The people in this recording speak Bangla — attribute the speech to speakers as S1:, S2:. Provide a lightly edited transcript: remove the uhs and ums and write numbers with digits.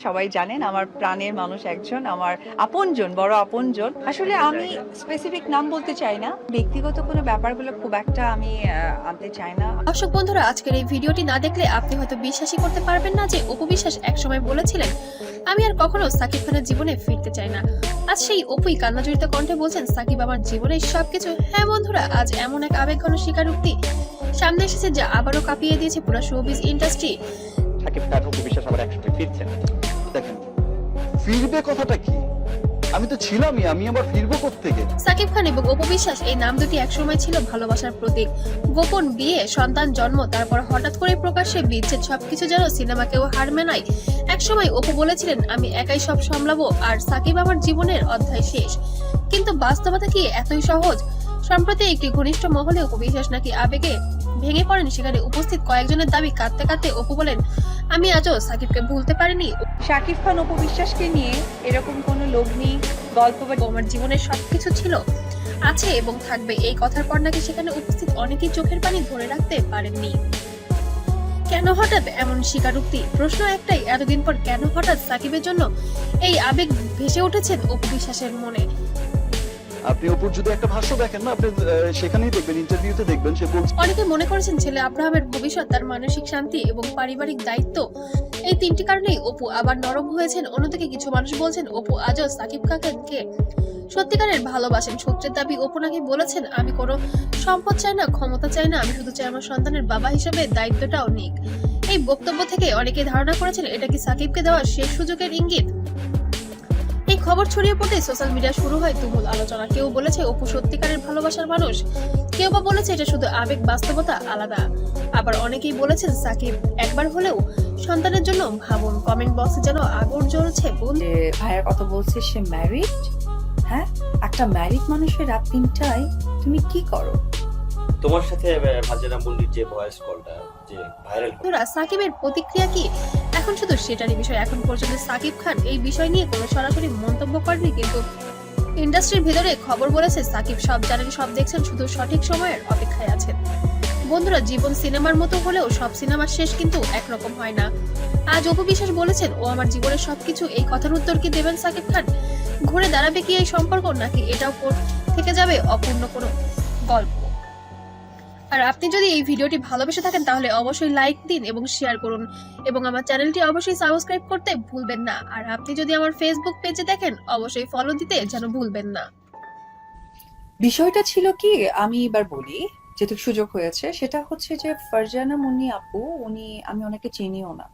S1: সবাই জানেন আমার প্রাণের মানুষ একজন, আমার আপনজন, বড় আপনজন। আসলে আমি স্পেসিফিক নাম বলতে চাই না, ব্যক্তিগত কোনো ব্যাপারগুলো খুব একটা আমি আনতে চাই না।
S2: দর্শক বন্ধুরা, আজকের এই ভিডিওটি না দেখলে আপনি হয়তো বিশ্বাসই করতে পারবেন না যে অপু বিশ্বাস একসময় বলেছিলেন, আমি আর কখনো সাকিব খানের জীবনে ফিরতে চাই না। আজ সেই অপুই কান্নাজড়িত কণ্ঠে বলছেন, সাকিব আমার জীবনের সবকিছু। হ্যাঁ বন্ধুরা, আজ এমন এক আবেগঘন স্বীকারোক্তি সামনে এসেছে যা আবারও কাঁপিয়ে দিয়েছে পুরো শোবিজ ইন্ডাস্ট্রি।
S3: সাকিব খান অপু বিশ্বাস আবার একসাথে ফিরছেন।
S4: দেখেন, ফিরবে কথাটা কি? আমি তো ছিলামই, আমি আবার ফিরবো কোত্থেকে?
S2: সাকিব খান এবং অপু বিশ্বাস এই নাম দুটি একসময় ছিল ভালোবাসার প্রতীক। গোপন বিয়ে, সন্তান জন্ম, তারপর হঠাৎ করে প্রকাশ্যে বিচ্ছেদ, সবকিছু যেন সিনেমাকেও হার মেনায়। একসময় অপু বলেছিলেন, আমি একাই সব সামলাবো, আর সাকিব আমার জীবনের অধ্যায় শেষ। কিন্তু বাস্তবতা কি এতই সহজ? সম্প্রতি একটি ঘনিষ্ঠ মহলে অপু বিশ্বাস নাকি আবেগে ভেঙে পড়েন। সেখানে উপস্থিত কয়েকজনের দাবি, কাঁদতে কাঁদতে অপু বলেন, আমি আজও সাকিবকে ভুলতে পারিনি।
S1: শাকিব খান অপু বিশ্বাসকে নিয়ে এরকম কোনো লগ্নি গল্প বা
S2: আমার জীবনের সবকিছু ছিল, আছে এবং থাকবে, এই কথার পর নাকি সেখানে উপস্থিত অনেকেই চোখের পানি ধরে রাখতে পারেননি। কেন হঠাৎ এমন স্বীকারোক্তি? প্রশ্ন একটাই, এতদিন পর কেন হঠাৎ সাকিবের জন্য এই আবেগ ভেসে উঠেছে অপু বিশ্বাসের মনে?
S4: আপনি অপুর যদি একটা ভাষ্য দেখেন না, আপনি সেখানেই দেখবেন, ইন্টারভিউতে দেখবেন, সে বলছে
S2: অনেকে মনে করেছেন ছেলে আব্রাহামের ভবিষ্যৎ, তার মানসিক শান্তি এবং পারিবারিক দায়িত্ব, এই তিনটি কারণেই অপু আবার নরম হয়েছেন। অন্যদিকে কিছু মানুষ বলছেন অপু আজও সাকিব খানকে সত্যিকারের ভালোবাসেন। সূত্রের দাবি, অপু নাকি বলেছেন, আমি কোনো সম্পদ চাই না, ক্ষমতা চাই না, আমি শুধু চাই আমার সন্তানের বাবা হিসেবে দায়িত্বটাও নিক। এই বক্তব্য থেকে অনেকে ধারণা করেছেন এটা কি সাকিবকে দেওয়া শেষ সুযোগের ইঙ্গিত। এই খবর ছড়িয়ে পড়তে সোশ্যাল মিডিয়া শুরু হয় তুমুল আলোচনা। কেউ বলেছে অপু সত্যিকারের ভালোবাসার মানুষ, কেউ বা বলেছে এটা শুধু আবেগ, বাস্তবতা আলাদা। আবার অনেকেই বলেছেন সাকিব একবার হলেও সন্তানের জন্য ভাবুন। কমেন্ট বক্সে যেন আগুন জ্বলছে।
S5: যে ভাইয়ের কথা বলছে, সে ম্যারিড। হ্যাঁ, একটা ম্যারিড মানুষের রাত ৩টায় তুমি কি করো?
S3: তোমার সাথে ফারজানা মুন্ডির যে ভয়েস কলটা যে ভাইরাল
S2: বন্ধুরা, সাকিবের প্রতিক্রিয়া কি এখন শুধু সেটারই বিষয়। এখন পর্যন্ত সাকিব খান এই বিষয় নিয়ে কোনো সরাসরি মন্তব্য করেনি, কিন্তু ইন্ডাস্ট্রির ভিতরে খবর বলেছে সাকিব সব জানেন, সব দেখছেন, শুধু সঠিক সময়ের অপেক্ষায় আছেন। বন্ধুরা, জীবন সিনেমার মতো হলেও সব সিনেমার শেষ কিন্তু একরকম হয় না। আজ অপু বিশ্বাস বলেছেন, ও আমার জীবনের সবকিছু। এই কথার উত্তর কি দেবেন সাকিব খান? ঘুরে দাঁড়াবে কি এই সম্পর্ক, নাকি এটাও থেকে যাবে অপূর্ণ কোনো গল্প? আর আপনি যদি এই ভিডিওটি ভালোবেসে থাকেন তাহলে অবশ্যই লাইক দিন এবং শেয়ার করুন, এবং আমার চ্যানেলটি অবশ্যই সাবস্ক্রাইব করতে ভুলবেন না। আর আপনি যদি আমার ফেসবুক পেজে দেখেন অবশ্যই ফলো দিতে যেন ভুলবেন না।
S5: বিষয়টা ছিল কি, আমি এবার বলি, যেটুকু সুযোগ হয়েছে সেটা হচ্ছে যে ফারজানা মুন্নি আপু, আমি ওনাকে চিনিও না।